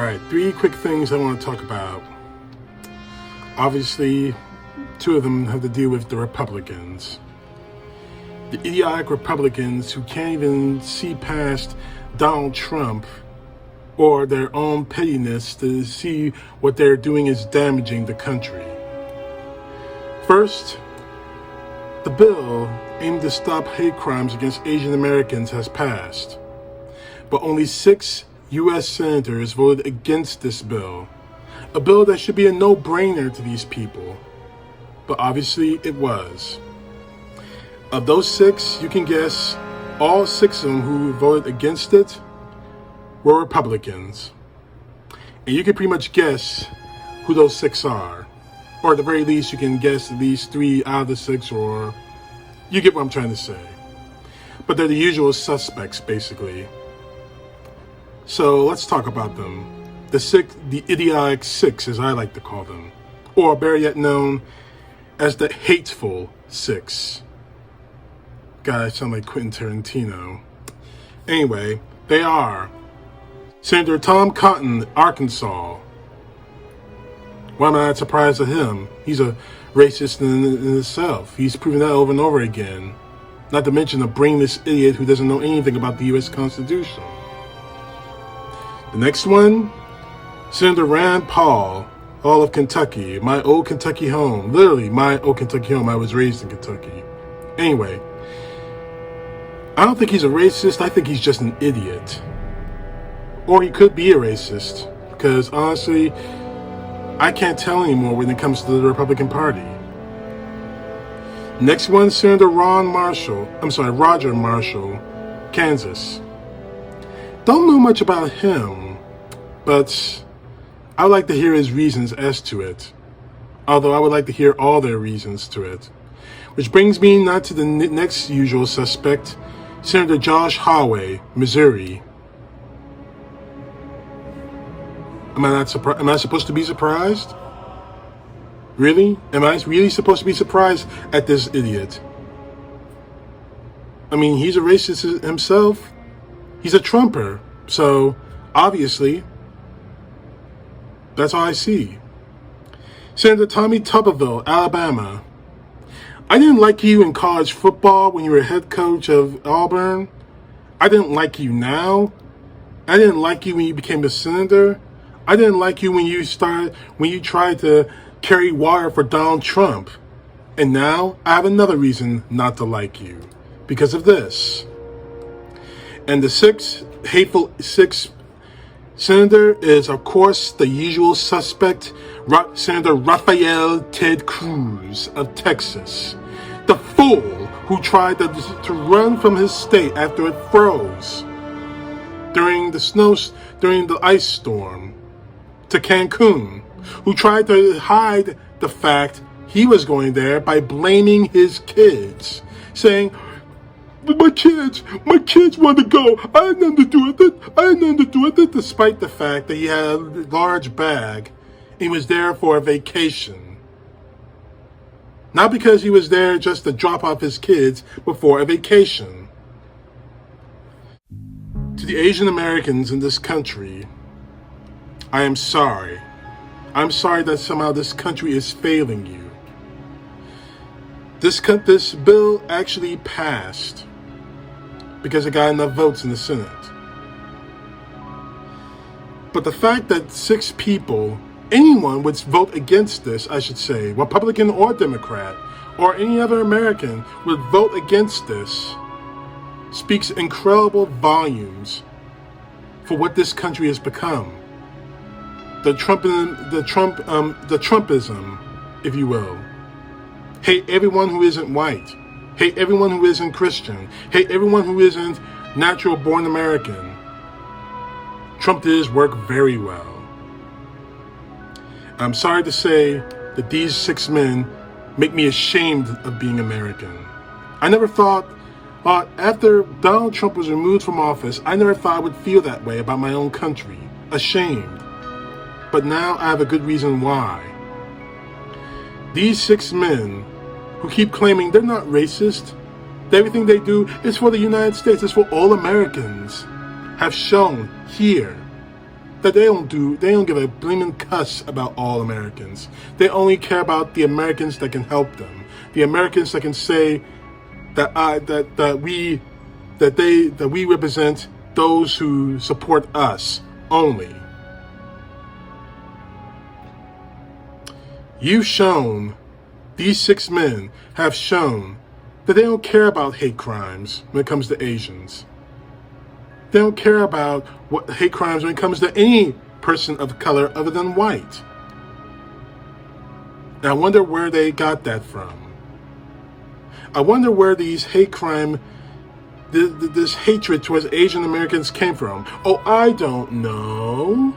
Alright, three quick things I want to talk about. Obviously, two of them have to deal with the Republicans. The idiotic Republicans who can't even see past Donald Trump or their own pettiness to see what they're doing is damaging the country. First, the bill aimed to stop hate crimes against Asian Americans has passed, but only 6 U.S. senators voted against this bill, a bill that should be a no-brainer to these people, but obviously it was. Of those 6, you can guess all 6 of them who voted against it were Republicans. And you can pretty much guess who those 6 are. Or at the very least, you can guess at least 3 out of the 6, or you get what I'm trying to say. But they're the usual suspects, basically. So let's talk about them. The idiotic 6, as I like to call them. Or better yet known as the hateful 6. God, I sound like Quentin Tarantino. Anyway, they are Senator Tom Cotton, Arkansas. Why am I not surprised at him? He's a racist in himself. He's proven that over and over again. Not to mention a brainless idiot who doesn't know anything about the U.S. Constitution. The next one, Senator Rand Paul, all of Kentucky, my old Kentucky home. Literally, my old Kentucky home. I was raised in Kentucky. Anyway, I don't think he's a racist. I think he's just an idiot. Or he could be a racist, because honestly, I can't tell anymore when it comes to the Republican Party. Next one, Senator Roger Marshall, Kansas. Don't know much about him, but I would like to hear his reasons as to it. Although I would like to hear all their reasons to it. Which brings me not to the next usual suspect, Senator Josh Hawley, Missouri. Am I not surprised? Am I supposed to be surprised? Really? Am I really supposed to be surprised at this idiot? I mean, he's a racist himself. He's a Trumper. So, obviously, that's all I see. Senator Tommy Tuberville, Alabama. I didn't like you in college football when you were head coach of Auburn. I didn't like you now. I didn't like you when you became a senator. I didn't like you when you tried to carry water for Donald Trump. And now I have another reason not to like you. Because of this. And the hateful 6 senator is, of course, the usual suspect, Senator Rafael Ted Cruz of Texas. The fool who tried to run from his state after it froze during the ice storm to Cancun, who tried to hide the fact he was going there by blaming his kids, saying, my kids want to go. I had nothing to do with it. Despite the fact that he had a large bag, he was there for a vacation. Not because he was there just to drop off his kids, but for a vacation. To the Asian Americans in this country, I am sorry. I'm sorry that somehow this country is failing you. This bill actually passed because it got enough votes in the Senate. But the fact that 6 people, anyone would vote against this, I should say, Republican or Democrat, or any other American would vote against this, speaks incredible volumes for what this country has become. The Trumpism, if you will. Hate everyone who isn't white. Hate everyone who isn't Christian. Hate everyone who isn't natural-born American. Trump did his work very well. I'm sorry to say that these 6 men make me ashamed of being American. I never thought, after Donald Trump was removed from office, I never thought I would feel that way about my own country. Ashamed. But now I have a good reason why. These 6 men who keep claiming they're not racist, that everything they do is for the United States, it's for all Americans, have shown here that they don't give a blinking cuss about all Americans. They only care about the Americans that can help them, the Americans that can say that we represent those who support us only. These 6 men have shown that they don't care about hate crimes when it comes to Asians. They don't care about what hate crimes when it comes to any person of color other than white. And I wonder where they got that from. I wonder where these hate crime, this hatred towards Asian Americans came from. Oh, I don't know.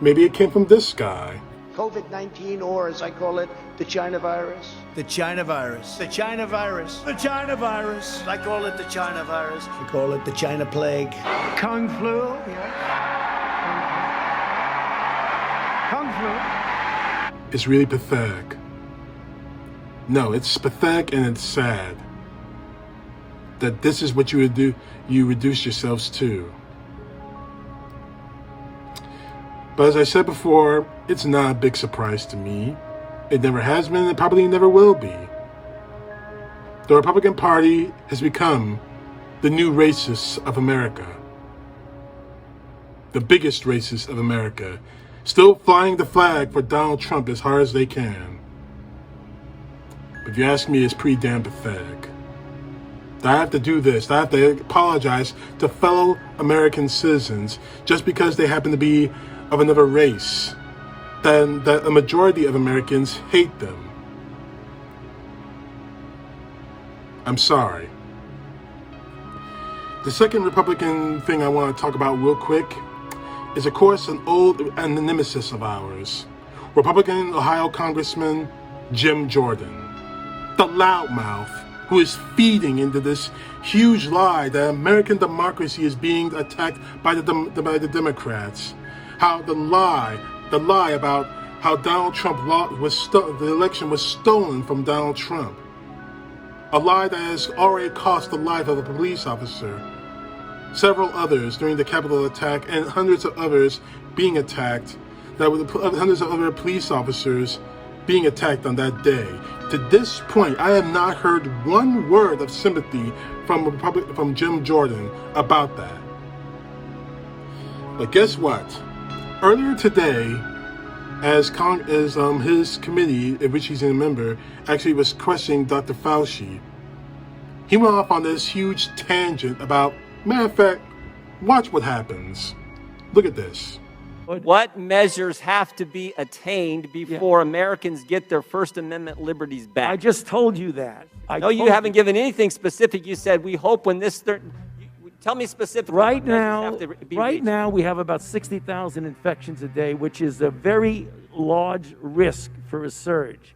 Maybe it came from this guy. COVID-19, or as I call it, the China virus. The China virus. The China virus. The China virus. I call it the China virus. We call it the China plague. Kung flu. Yeah. Kung flu. It's really pathetic. No, it's pathetic and it's sad that this is what you would do. You reduce yourselves to. But as I said before, it's not a big surprise to me. It never has been, and it probably never will be. The Republican Party has become the new racists of America. The biggest racists of America. Still flying the flag for Donald Trump as hard as they can. But if you ask me, it's pretty damn pathetic. I have to do this. I have to apologize to fellow American citizens just because they happen to be of another race, then that a majority of Americans hate them. I'm sorry. The second Republican thing I want to talk about real quick is, of course, an old nemesis of ours, Republican Ohio Congressman Jim Jordan, the loudmouth who is feeding into this huge lie that American democracy is being attacked by the Democrats. How the lie about how Donald Trump the election was stolen from Donald Trump. A lie that has already cost the life of a police officer, several others during the Capitol attack, and hundreds of others being attacked, hundreds of other police officers being attacked on that day. To this point, I have not heard one word of sympathy from Jim Jordan about that. But guess what? Earlier today, as his committee, in which he's a member, actually was questioning Dr. Fauci, he went off on this huge tangent about, matter of fact, watch what happens. Look at this. What measures have to be attained before Americans get their First Amendment liberties back? I just told you that. No, you haven't given anything specific. You said, we hope when this... Tell me specifically. Right now, we have about 60,000 infections a day, which is a very large risk for a surge.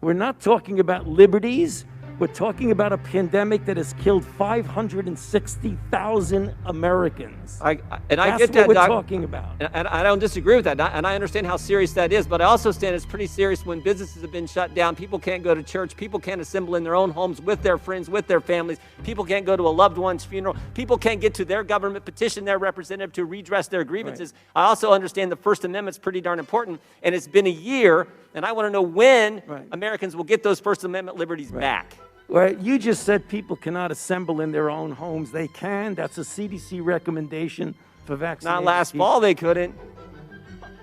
We're not talking about liberties. We're talking about a pandemic that has killed 560,000 Americans. I get that, That's what we're talking about. And I don't disagree with that. And I understand how serious that is. But I also understand it's pretty serious when businesses have been shut down. People can't go to church. People can't assemble in their own homes with their friends, with their families. People can't go to a loved one's funeral. People can't get to their government, petition their representative to redress their grievances. Right. I also understand the First Amendment's pretty darn important. And it's been a year. And I want to know when Americans will get those First Amendment liberties back. Right. You just said people cannot assemble in their own homes. They can. That's a CDC recommendation for vaccinated Not last fall they couldn't.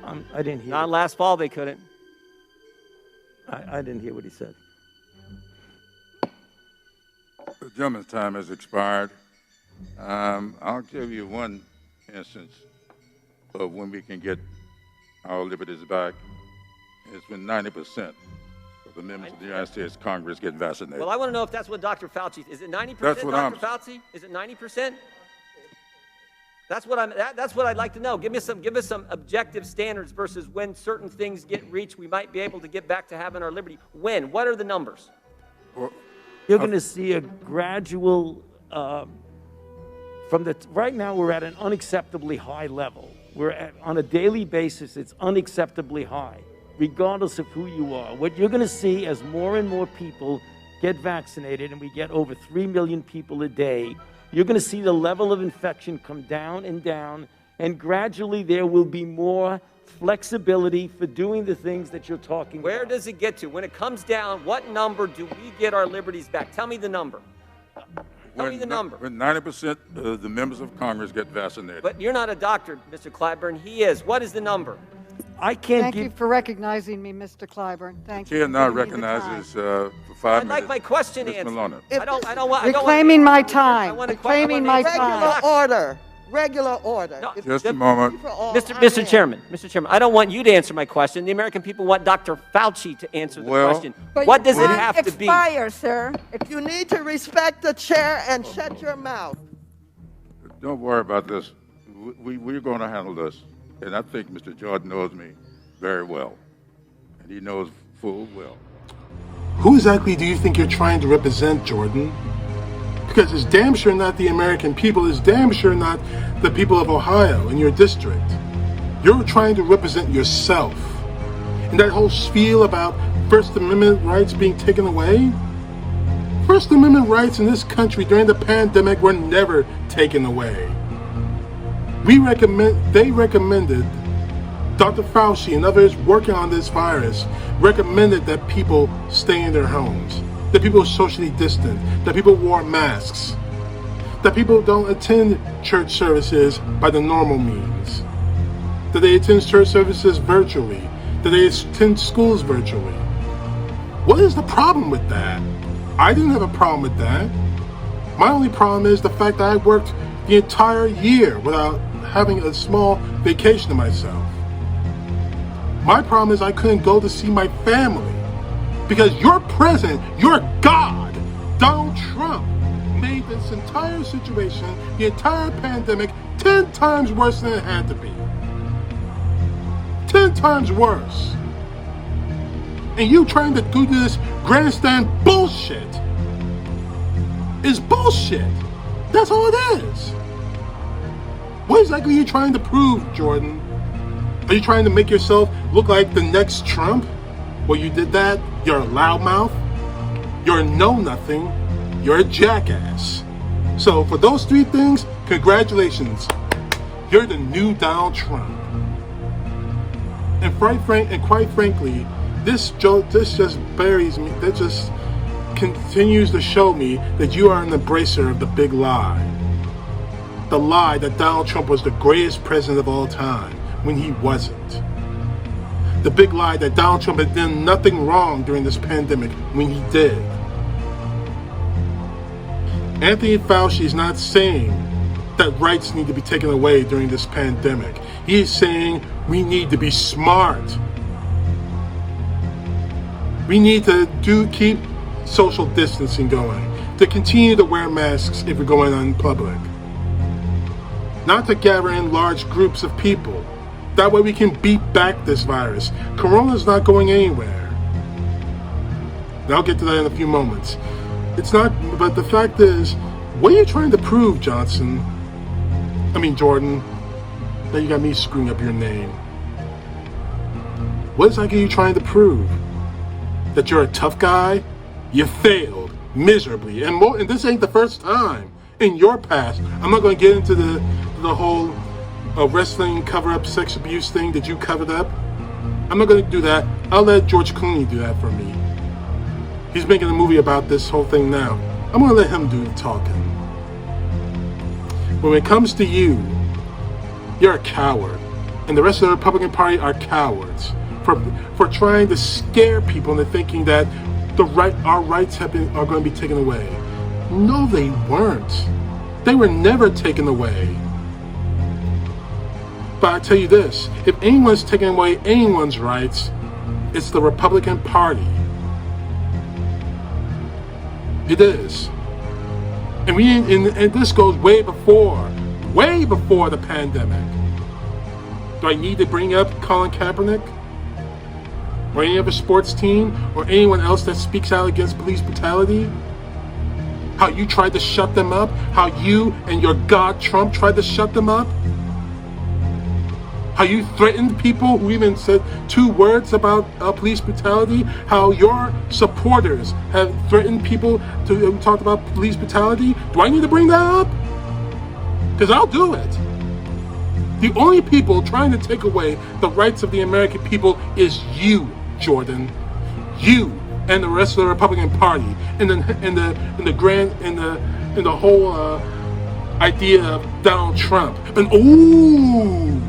I didn't hear. Not last fall they couldn't. I didn't hear what he said. The gentleman's time has expired. I'll give you one instance of when we can get our liberties back. It's when 90% of the members of the United States Congress get vaccinated. Well, I want to know if that's what Dr. Fauci, is it 90%, That's what Dr. Fauci? Is it 90%? That's what I'd like to know. Give us some objective standards versus when certain things get reached, we might be able to get back to having our liberty. When? What are the numbers? Well, You're going to see a gradual, right now we're at an unacceptably high level. On a daily basis, it's unacceptably high, regardless of who you are. What you're going to see as more and more people get vaccinated, and we get over 3 million people a day, you're going to see the level of infection come down and down, And gradually there will be more flexibility for doing the things that you're talking Where about. does it get to? When it comes down, what number do we get our liberties back? Tell me the number. Tell me the number. When 90% of the members of Congress get vaccinated. But you're not a doctor, Mr. Clyburn. He is. What is the number? I can't Thank give... you for recognizing me, Mr. Clyburn. Thank you. Chair for now giving me the recognizes time. for 5 I'd minutes. like my question Ms. answered. Maloney. I don't want. Reclaiming my time. I want a Reclaiming my time. Regular order. No, Just a moment. Mr. Chairman, I don't want you to answer my question. The American people want Dr. Fauci to answer the Well- question. What does it have to be? Sir. You need to respect the chair and shut your mouth. Don't worry about this. We're going to handle this. And I think Mr. Jordan knows me very well. And he knows full well. Who exactly do you think you're trying to represent, Jordan? Because it's damn sure not the American people. It's damn sure not the people of Ohio in your district. You're trying to represent yourself. And that whole spiel about First Amendment rights being taken away? First Amendment rights in this country during the pandemic were never taken away. They recommended, Dr. Fauci and others working on this virus recommended that people stay in their homes, that people socially distant, that people wore masks, that people don't attend church services by the normal means, that they attend church services virtually, that they attend schools virtually. What is the problem with that? I didn't have a problem with that. My only problem is the fact that I worked the entire year without having a small vacation to myself. My problem is I couldn't go to see my family because your president, your God, Donald Trump, made this entire situation, the entire pandemic, 10 times worse than it had to be. 10 times worse. And you trying to do this grandstand bullshit is bullshit. That's all it is. What exactly are you trying to prove, Jordan? Are you trying to make yourself look like the next Trump? Well, you did that. You're a loudmouth. You're a know-nothing. You're a jackass. So for those 3 things, congratulations. You're the new Donald Trump. And quite frankly, this just buries me. That just continues to show me that you are an embracer of the big lie. The lie that Donald Trump was the greatest president of all time when he wasn't. The big lie that Donald Trump had done nothing wrong during this pandemic when he did. Anthony Fauci is not saying that rights need to be taken away during this pandemic. He is saying we need to be smart. We need to keep social distancing going, to continue to wear masks if we're going out in public, not to gather in large groups of people. That way we can beat back this virus. Corona's not going anywhere. And I'll get to that in a few moments. It's not, but the fact is, what are you trying to prove, Jordan? Now you got me screwing up your name. What exactly are you trying to prove? That you're a tough guy? You failed miserably, and this ain't the first time in your past. I'm not going to get into the whole wrestling cover-up sex abuse thing that you covered up. I'm not going to do that. I'll let George Clooney do that for me. He's making a movie about this whole thing now. I'm going to let him do the talking. When it comes to you, you're a coward, and the rest of the Republican Party are cowards for trying to scare people into thinking that our rights are going to be taken away. No, they weren't. They were never taken away. But I tell you this, if anyone's taking away anyone's rights, it's the Republican Party. It is. And this goes way before the pandemic. Do I need to bring up Colin Kaepernick? Or any other sports team? Or anyone else that speaks out against police brutality? How you tried to shut them up? How you and your God Trump tried to shut them up? How you threatened people who even said 2 words about police brutality? How your supporters have threatened people who talked about police brutality? Do I need to bring that up? Because I'll do it. The only people trying to take away the rights of the American people is you, Jordan. You and the rest of the Republican Party, and the whole idea of Donald Trump. And ooh,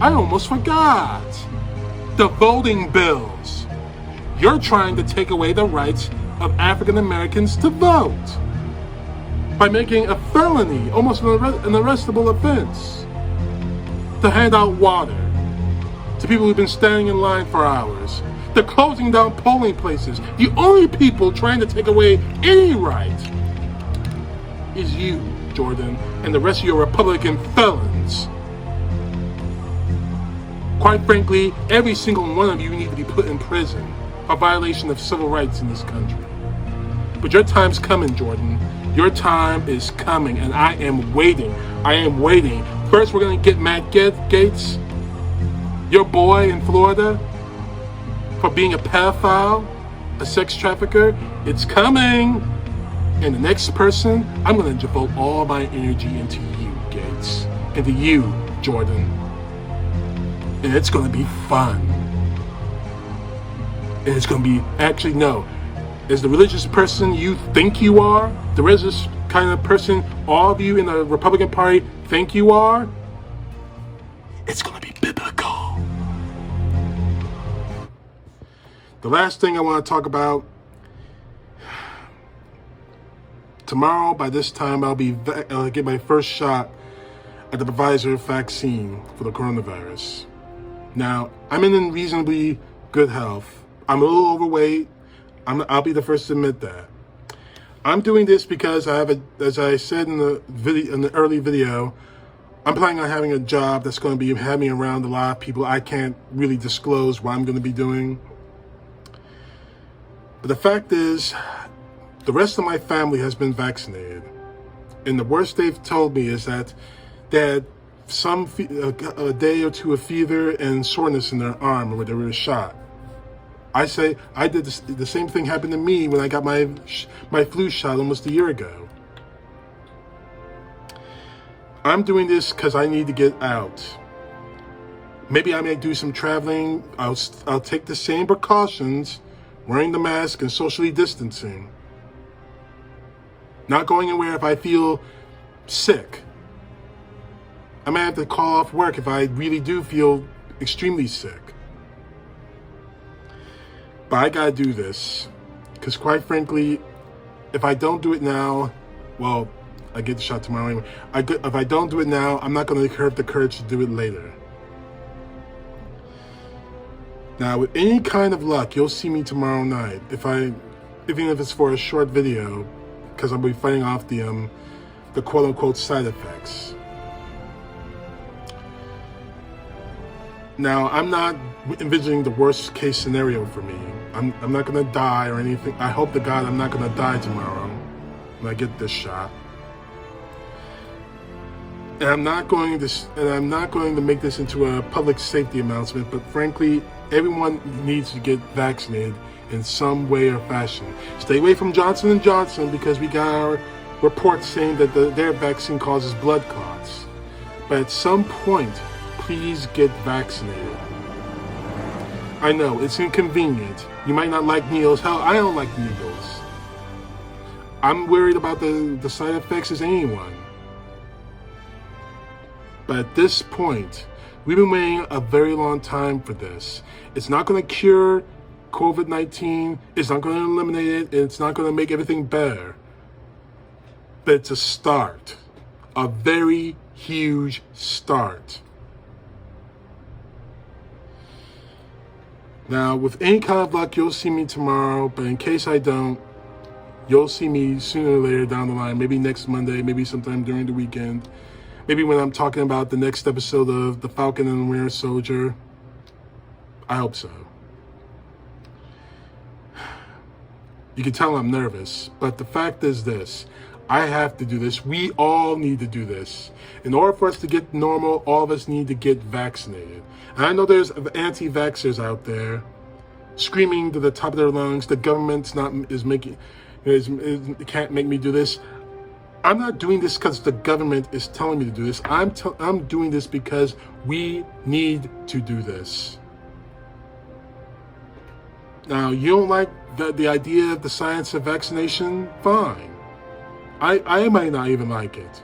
I almost forgot. The voting bills. You're trying to take away the rights of African Americans to vote by making a felony, almost an arrestable offense, to hand out water to people who've been standing in line for hours. They're closing down polling places. The only people trying to take away any right is you, Jordan, and the rest of your Republican felons. Quite frankly, every single one of you need to be put in prison for violation of civil rights in this country. But your time's coming, Jordan. Your time is coming, and I am waiting. I am waiting. First, we're going to get Matt Gaetz, your boy in Florida, for being a pedophile, a sex trafficker. It's coming. And the next person, I'm going to devote all my energy into you, Gaetz, into you, Jordan. And it's going to be fun. And it's going to be, actually, no. As the religious person you think you are, the religious kind of person all of you in the Republican Party think you are, it's going to be biblical. The last thing I want to talk about, tomorrow by this time I'll get my first shot at the Pfizer vaccine for the coronavirus. Now, I'm in reasonably good health. I'm a little overweight. I'll be the first to admit that. I'm doing this because as I said in the early video, I'm planning on having a job that's going to be having around a lot of people. I can't really disclose what I'm going to be doing. But the fact is, the rest of my family has been vaccinated. And the worst they've told me is that they had a day or two of fever and soreness in their arm where they were shot. I say I did the same thing happened to me when I got my flu shot almost a year ago. I'm doing this because I need to get out. Maybe I may do some traveling. I'll take the same precautions, wearing the mask and socially distancing. Not going anywhere if I feel sick. I may have to call off work if I really do feel extremely sick. But I gotta do this, because quite frankly, if I don't do it now, well, I get the shot tomorrow anyway. If I don't do it now, I'm not gonna have the courage to do it later. Now, with any kind of luck, you'll see me tomorrow night. Even if it's for a short video, because I'll be fighting off the quote-unquote side effects. Now, I'm not envisioning the worst case scenario for me. I'm not gonna die or anything. I hope to God I'm not gonna die tomorrow when I get this shot. And I'm not going to make this into a public safety announcement, but frankly, everyone needs to get vaccinated in some way or fashion. Stay away from Johnson & Johnson because we got our reports saying that their vaccine causes blood clots. But at some point, please get vaccinated. I know, it's inconvenient. You might not like needles. Hell, I don't like needles. I'm worried about the side effects as anyone. But at this point, we've been waiting a very long time for this. It's not going to cure COVID-19. It's not going to eliminate it. It's not going to make everything better. But it's a start. A very huge start. Now, with any kind of luck, you'll see me tomorrow. But in case I don't, you'll see me sooner or later down the line. Maybe next Monday, maybe sometime during the weekend. Maybe when I'm talking about the next episode of The Falcon and the Winter Soldier. I hope so. You can tell I'm nervous, but the fact is this. I have to do this. We all need to do this. In order for us to get normal, all of us need to get vaccinated. And I know there's anti-vaxxers out there screaming to the top of their lungs, the government's can't make me do this. I'm not doing this because the government is telling me to do this. I'm doing this because we need to do this. Now, you don't like the idea of the science of vaccination? Fine. I might not even like it,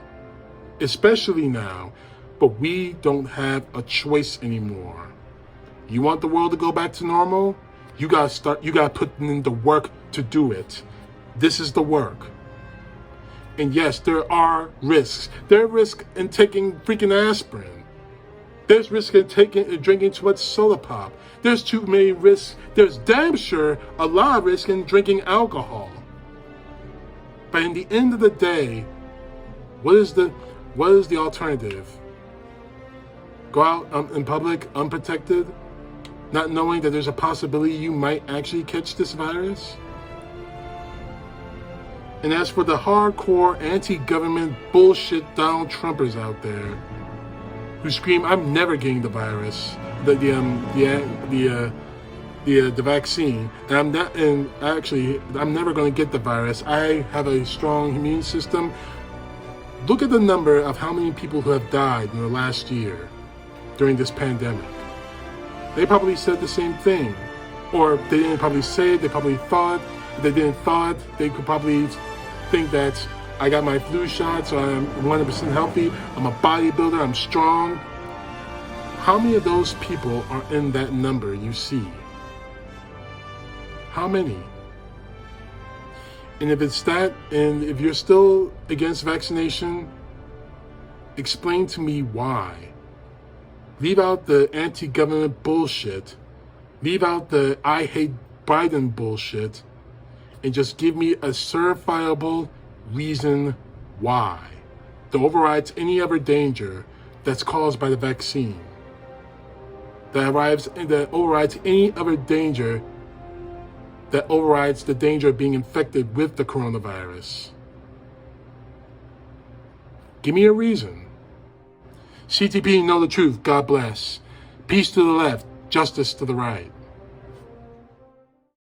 especially now, but we don't have a choice anymore. You want the world to go back to normal? You gotta put in the work to do it. This is the work. And yes, there are risks. There are risks in taking freaking aspirin. There's risk in drinking too much soda pop. There's too many risks. There's damn sure a lot of risk in drinking alcohol. But in the end of the day, what is the alternative? Go out in public unprotected, not knowing that there's a possibility you might actually catch this virus? And as for the hardcore anti-government bullshit Donald Trumpers out there who scream, "I'm never getting the virus, the vaccine, and I'm never going to get the virus. I have a strong immune system." Look at the number of how many people who have died in the last year during this pandemic. They probably said the same thing, or they didn't probably say it. They probably thought. If they didn't thought, they could probably think that I got my flu shot, so I'm 100% healthy. I'm a bodybuilder. I'm strong. How many of those people are in that number you see? How many? And if it's that, and if you're still against vaccination, explain to me why. Leave out the anti-government bullshit. Leave out the "I hate Biden" bullshit. And just give me a certifiable reason why that overrides any other danger that's caused by the vaccine. That overrides any other danger that overrides the danger of being infected with the coronavirus. Give me a reason. CTP, know the truth. God bless. Peace to the left, justice to the right.